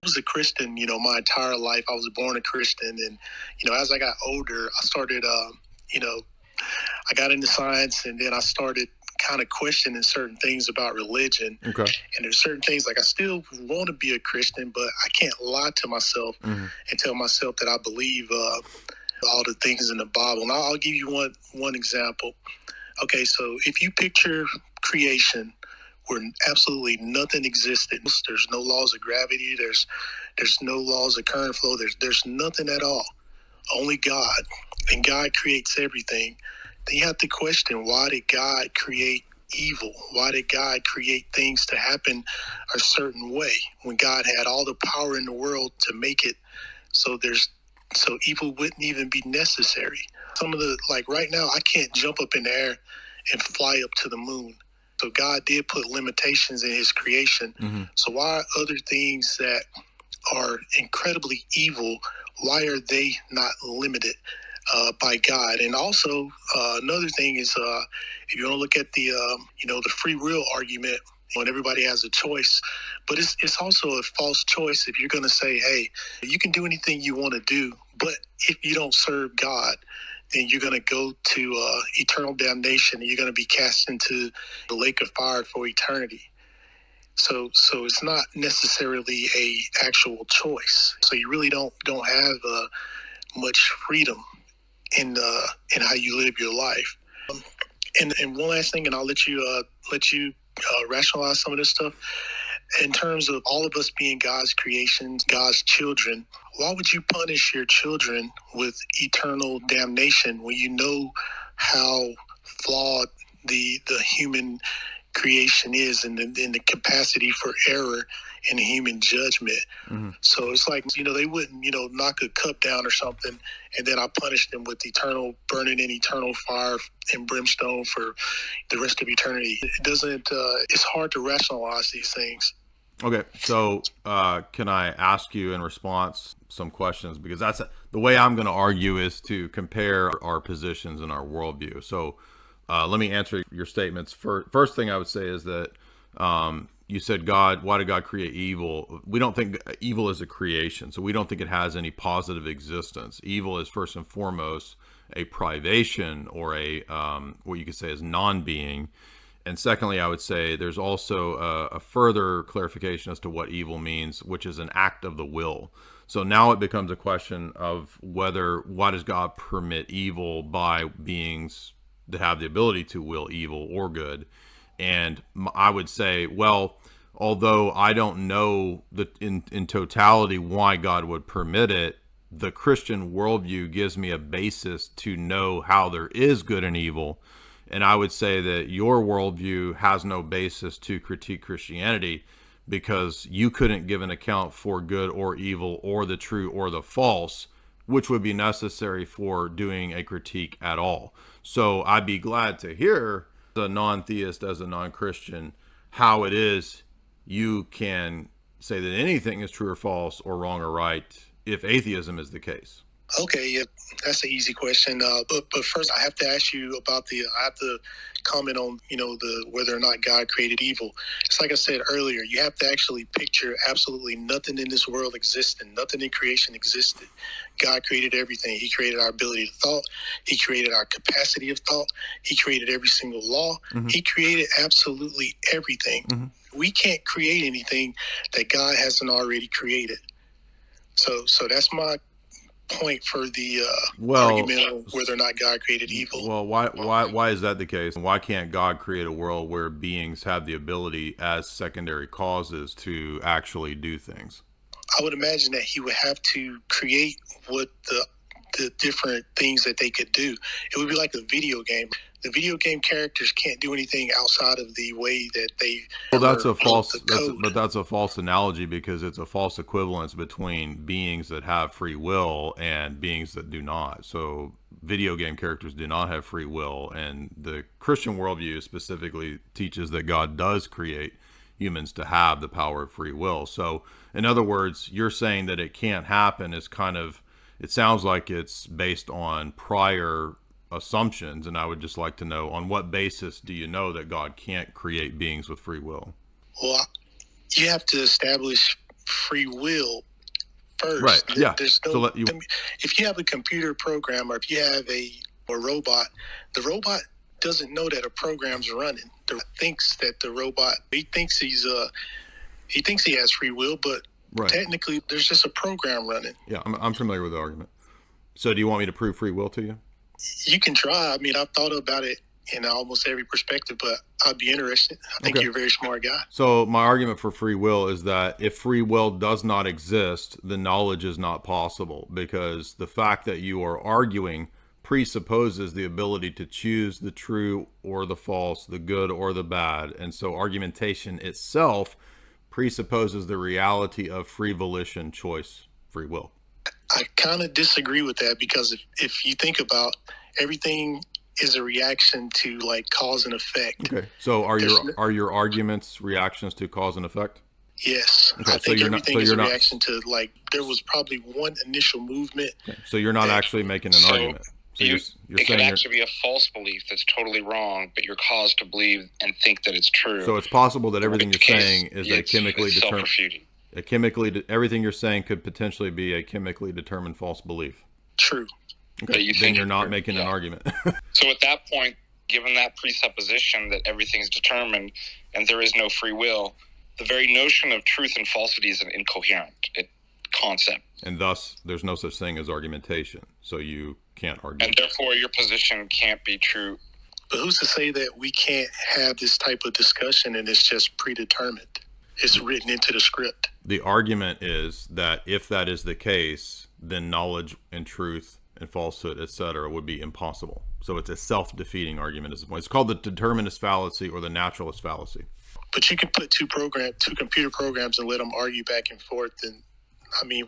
was a Christian, my entire life. I was born a Christian. And, as I got older, I started, I got into science, and then I started kind of questioning certain things about religion. Okay. And there's certain things like I still want to be a Christian, but I can't lie to myself and tell myself that I believe all the things in the Bible. And I'll give you one example. Okay, so if you picture creation where absolutely nothing existed, there's no laws of gravity, there's no laws of current flow, there's nothing at all, only God, and God creates everything, then you have to question, why did God create evil? Why did God create things to happen a certain way when God had all the power in the world to make it so evil wouldn't even be necessary? Some of the, like right now, I can't jump up in the air and fly up to the moon. So God did put limitations in his creation. So why are other things that are incredibly evil, why are they not limited by God? And also another thing is, if you want to look at the the free will argument, when everybody has a choice, but it's also a false choice if you're going to say, hey, you can do anything you want to do, but if you don't serve God, then you're going to go to eternal damnation, and you're going to be cast into the lake of fire for eternity. So it's not necessarily a actual choice. So you really don't have much freedom in how you live your life. And one last thing, and I'll let you rationalize some of this stuff. In terms of all of us being God's creations, God's children, why would you punish your children with eternal damnation when you know how flawed the human creation is, and the capacity for error in human judgment? So it's like, they wouldn't, knock a cup down or something, and then I punish them with burning in eternal fire and brimstone for the rest of eternity. It doesn't, it's hard to rationalize these things. Okay, so can I ask you in response some questions? Because that's the way I'm going to argue, is to compare our positions and our worldview. So let me answer your statements. First thing I would say is that you said, why did God create evil? We don't think evil is a creation, so we don't think it has any positive existence. Evil is first and foremost a privation, or a what you could say is non-being. And secondly, I would say there's also a further clarification as to what evil means, which is an act of the will. So now it becomes a question of why does God permit evil by beings that have the ability to will evil or good? And I would say, well, although I don't know in totality why God would permit it, the Christian worldview gives me a basis to know how there is good and evil. And I would say that your worldview has no basis to critique Christianity, because you couldn't give an account for good or evil, or the true or the false, which would be necessary for doing a critique at all. So I'd be glad to hear, as a non-theist, as a non-Christian, how it is you can say that anything is true or false, or wrong or right, if atheism is the case. Okay, yeah, that's an easy question. But first, I have to ask you about I have to comment on, whether or not God created evil. It's like I said earlier, you have to actually picture absolutely nothing in this world existing, nothing in creation existed. God created everything. He created our ability to thought. He created our capacity of thought. He created every single law. He created absolutely everything. We can't create anything that God hasn't already created. So that's my point for the argument on whether or not God created evil. Well, why is that the case? Why can't God create a world where beings have the ability as secondary causes to actually do things? I would imagine that he would have to create what the different things that they could do. It would be like a video game. The video game characters can't do anything outside of the way that they. Well, that's a false analogy, because it's a false equivalence between beings that have free will and beings that do not. So video game characters do not have free will, and the Christian worldview specifically teaches that God does create humans to have the power of free will. So in other words, you're saying that it can't happen is it sounds like it's based on prior assumptions, and I would just like to know, on what basis do you know that God can't create beings with free will? Well, you have to establish free will first. Right. Yeah. There's no. If you have a computer program, or if you have a robot, the robot doesn't know that a program's running. The robot thinks that the robot. He thinks he has free will, but technically, there's just a program running. Yeah, I'm familiar with the argument. So, do you want me to prove free will to you? You can try. I mean, I've thought about it in almost every perspective, but I'd be interested. I think you're a very smart guy. So my argument for free will is that if free will does not exist, then knowledge is not possible, because the fact that you are arguing presupposes the ability to choose the true or the false, the good or the bad. And so argumentation itself presupposes the reality of free volition, choice, free will. I kind of disagree with that, because if you think about everything is a reaction to like cause and effect. Okay. So are your arguments reactions to cause and effect? Yes. Okay. I think everything is a reaction to, like, there was probably one initial movement. Okay. So you're not actually making an argument. So you're it could actually be a false belief that's totally wrong, but you're caused to believe and think that it's true. So it's possible that everything you're saying is a chemically determined. Everything you're saying could potentially be a chemically determined false belief. True. Okay. Then you're not making an argument. So at that point, given that presupposition that everything's determined and there is no free will, the very notion of truth and falsity is an incoherent concept. And thus, there's no such thing as argumentation. So you can't argue. And therefore, your position can't be true. But who's to say that we can't have this type of discussion and it's just predetermined? It's written into the script. The argument is that if that is the case, then knowledge and truth and falsehood, etc., would be impossible. So it's a self-defeating argument at this point. It's called the determinist fallacy or the naturalist fallacy. But you can put two computer programs and let them argue back and forth, and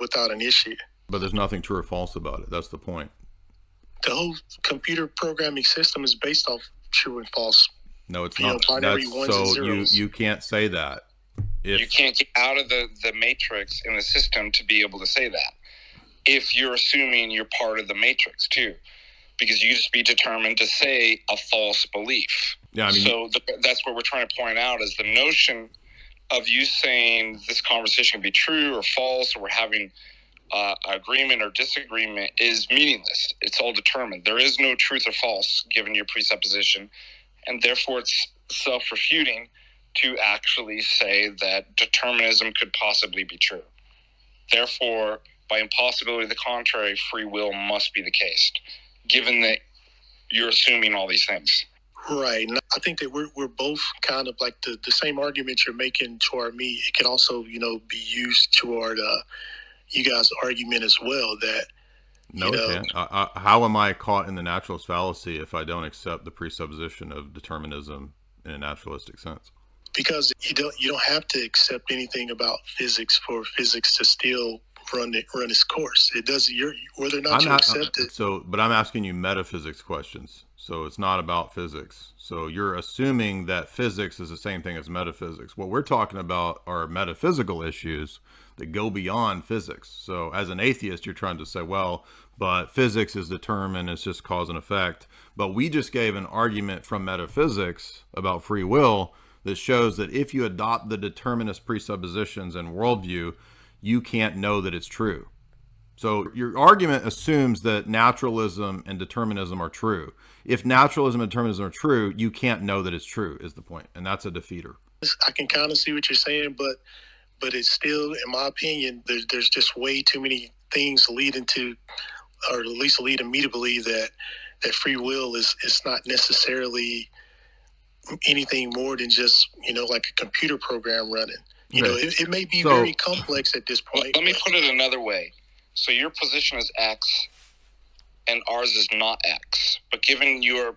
without an issue. But there's nothing true or false about it. That's the point. The whole computer programming system is based off true and false. No, it's not. Binary ones and zeros. You can't say that. You can't get out of the matrix in the system to be able to say that. If you're assuming you're part of the matrix too, because you just be determined to say a false belief. Yeah, so that's what we're trying to point out, is the notion of you saying this conversation can be true or false, or we're having agreement or disagreement, is meaningless. It's all determined. There is no truth or false given your presupposition, and therefore it's self-refuting to actually say that determinism could possibly be true. Therefore, by impossibility of the contrary, free will must be the case, given that you're assuming all these things. Right. And I think that we're both kind of like the same argument you're making toward me. It can also, be used toward you guys' argument as well. That no, it can't. How am I caught in the naturalist fallacy if I don't accept the presupposition of determinism in a naturalistic sense? Because you don't have to accept anything about physics for physics to still run its course. It does. Whether or not you accept it. But I'm asking you metaphysics questions. So it's not about physics. So you're assuming that physics is the same thing as metaphysics. What we're talking about are metaphysical issues that go beyond physics. So as an atheist, you're trying to say, well, but physics is determined, it's just cause and effect. But we just gave an argument from metaphysics about free will that shows that if you adopt the determinist presuppositions and worldview, you can't know that it's true. So your argument assumes that naturalism and determinism are true. If naturalism and determinism are true, you can't know that it's true, is the point. And that's a defeater. I can kind of see what you're saying, but it's still, in my opinion, there's just way too many things leading to, or at least leading me to believe that free will is not necessarily anything more than just, like a computer program running. It may be very complex at this point. Let me put it another way. So your position is X and ours is not X. But given your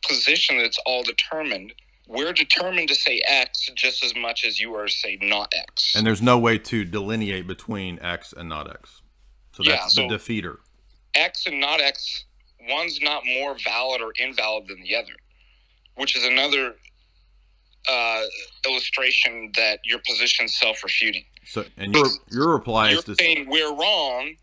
position that it's all determined, we're determined to say X just as much as you are to say not X. And there's no way to delineate between X and not X. So that's the defeater. X and not X, one's not more valid or invalid than the other, which is another illustration that your position's self-refuting. So, and your reply is you're saying we're wrong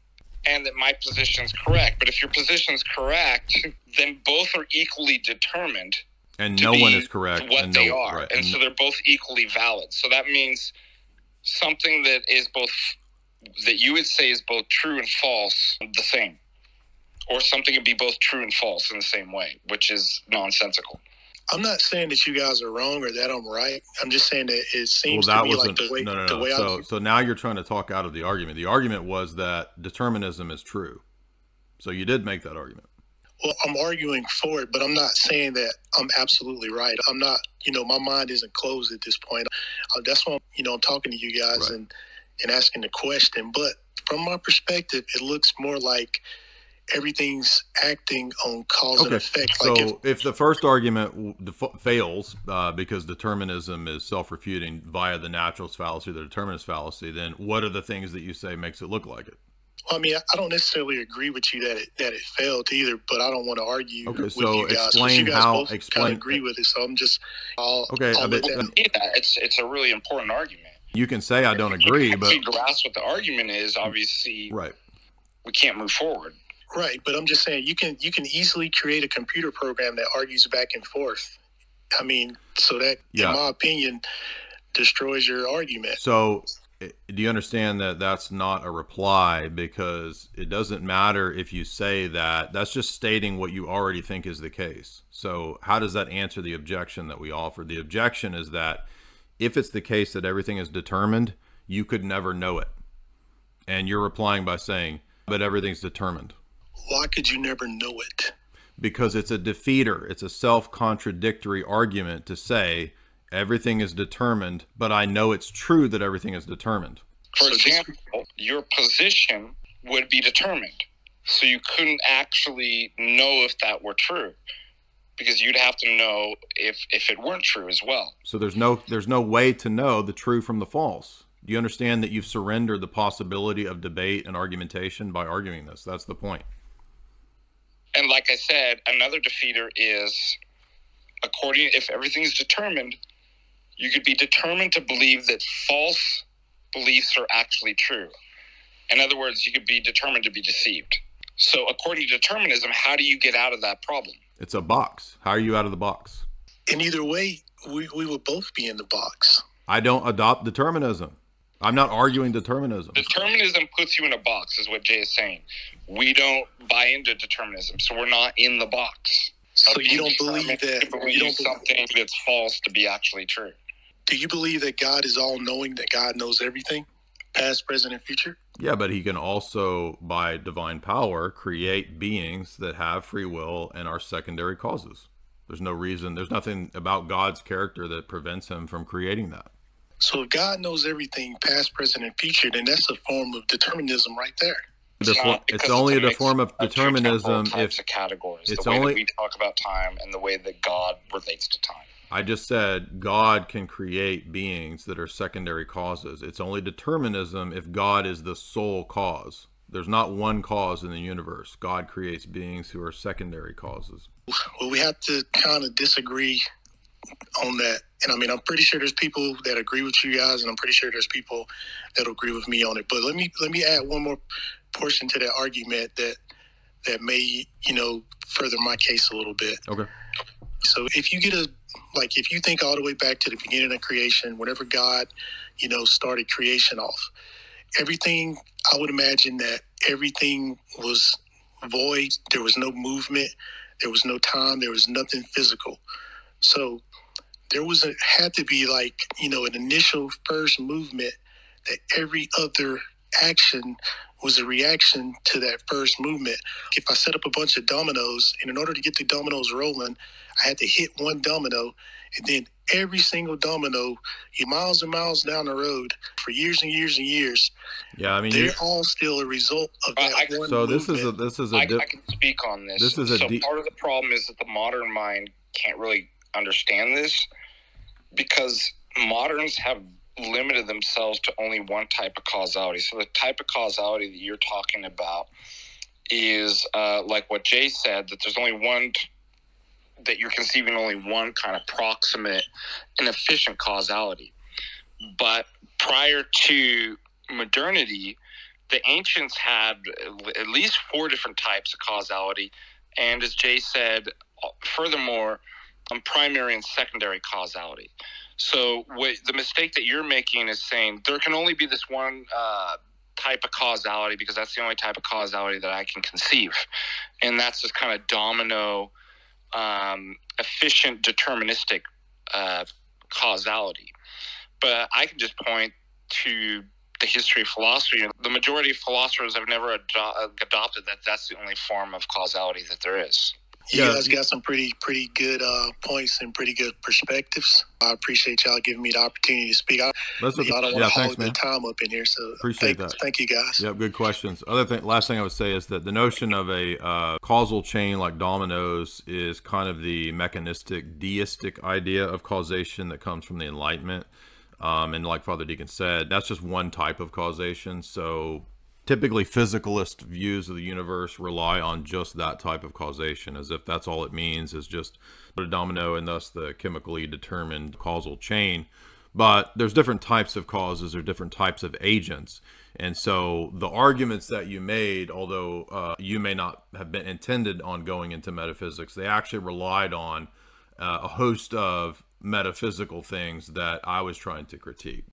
and that my position's correct. But if your position's correct, then both are equally determined. And no one is correct. What they are. Right. And so they're both equally valid. So that means something that is both, that you would say is both true and false, the same. Or something can be both true and false in the same way, which is nonsensical. I'm not saying that you guys are wrong or that I'm right. I'm just saying that it seems to me like the way no. So now you're trying to talk out of the argument. The argument was that determinism is true. So you did make that argument. Well, I'm arguing for it, but I'm not saying that I'm absolutely right. I'm not, my mind isn't closed at this point. That's why I'm talking to you guys, right, and asking the question. But from my perspective, it looks more like everything's acting on cause and effect. So if the first argument fails because determinism is self-refuting via the naturalist fallacy, the determinist fallacy, then what are the things that you say makes it look like it? Well, I mean, I don't necessarily agree with you that it failed either, but I don't want to argue with you guys. Explain you guys how. Both kind of agree with it, so I'm just. It's a really important argument. You can say I don't agree, but you grasp what the argument is. Obviously, right. We can't move forward. Right, but I'm just saying you can easily create a computer program that argues back and forth. I mean, so that, in my opinion, destroys your argument. So, do you understand that that's not a reply, because it doesn't matter if you say that? That's just stating what you already think is the case. So, how does that answer the objection that we offered? The objection is that if it's the case that everything is determined, you could never know it. And you're replying by saying, but everything's determined. Why could you never know it? Because it's a defeater. It's a self-contradictory argument to say everything is determined, but I know it's true that everything is determined. For example, your position would be determined. So you couldn't actually know if that were true, because you'd have to know if it weren't true as well. So there's no way to know the true from the false. Do you understand that you've surrendered the possibility of debate and argumentation by arguing this? That's the point. And like I said, another defeater is, if everything is determined, you could be determined to believe that false beliefs are actually true. In other words, you could be determined to be deceived. So according to determinism, how do you get out of that problem? It's a box. How are you out of the box? In either way, we would both be in the box. I don't adopt determinism. I'm not arguing determinism. Determinism puts you in a box, is what Jay is saying. We don't buy into determinism, so we're not in the box. So you don't believe that you don't something that's false to be actually true. Do you believe that God is all-knowing, that God knows everything, past, present, and future? Yeah, but he can also, by divine power, create beings that have free will and are secondary causes. There's nothing about God's character that prevents him from creating that. So if God knows everything, past, present, and future, then that's a form of determinism right there. It's only a form of determinism if categories. It's the way that we talk about time and the way that God relates to time. I just said God can create beings that are secondary causes. It's only determinism if God is the sole cause. There's not one cause in the universe. God creates beings who are secondary causes. Well, we have to kind of disagree on that. And I mean, I'm pretty sure there's people that agree with you guys, and I'm pretty sure there's people that agree with me on it. But let me add one more portion to that argument that may, further my case a little bit. Okay. So if you if you think all the way back to the beginning of creation, whenever God, started creation off, everything, I would imagine that everything was void. There was no movement. There was no time. There was nothing physical. So there had to be an initial first movement that every other action was a reaction to that first movement. If I set up a bunch of dominoes, and in order to get the dominoes rolling, I had to hit one domino, and then every single domino, miles and miles down the road for years and years and years. Yeah, I mean, they're all still a result of that one so movement. I can speak on this. Part of the problem is that the modern mind can't really understand this, because moderns have limited themselves to only one type of causality. So the type of causality that you're talking about is like what Jay said, that there's only one, that you're conceiving only one kind of proximate and efficient causality. But prior to modernity, the ancients had at least 4 different types of causality. And as Jay said, furthermore, primary and secondary causality. So the mistake that you're making is saying there can only be this one type of causality because that's the only type of causality that I can conceive. And that's this kind of domino, efficient, deterministic causality. But I can just point to the history of philosophy. The majority of philosophers have never adopted that that's the only form of causality that there is. You guys got some pretty good points and pretty good perspectives. I appreciate y'all giving me the opportunity to speak. I don't want to hog the time up in here, so appreciate that. Thank you, guys. Yep, good questions. Last thing I would say is that the notion of a causal chain like dominoes is kind of the mechanistic, deistic idea of causation that comes from the Enlightenment. And like Father Deacon said, that's just one type of causation. So typically physicalist views of the universe rely on just that type of causation, as if that's all it means is just a domino and thus the chemically determined causal chain. But there's different types of causes or different types of agents. And so the arguments that you made, although you may not have been intended on going into metaphysics, they actually relied on a host of metaphysical things that I was trying to critique.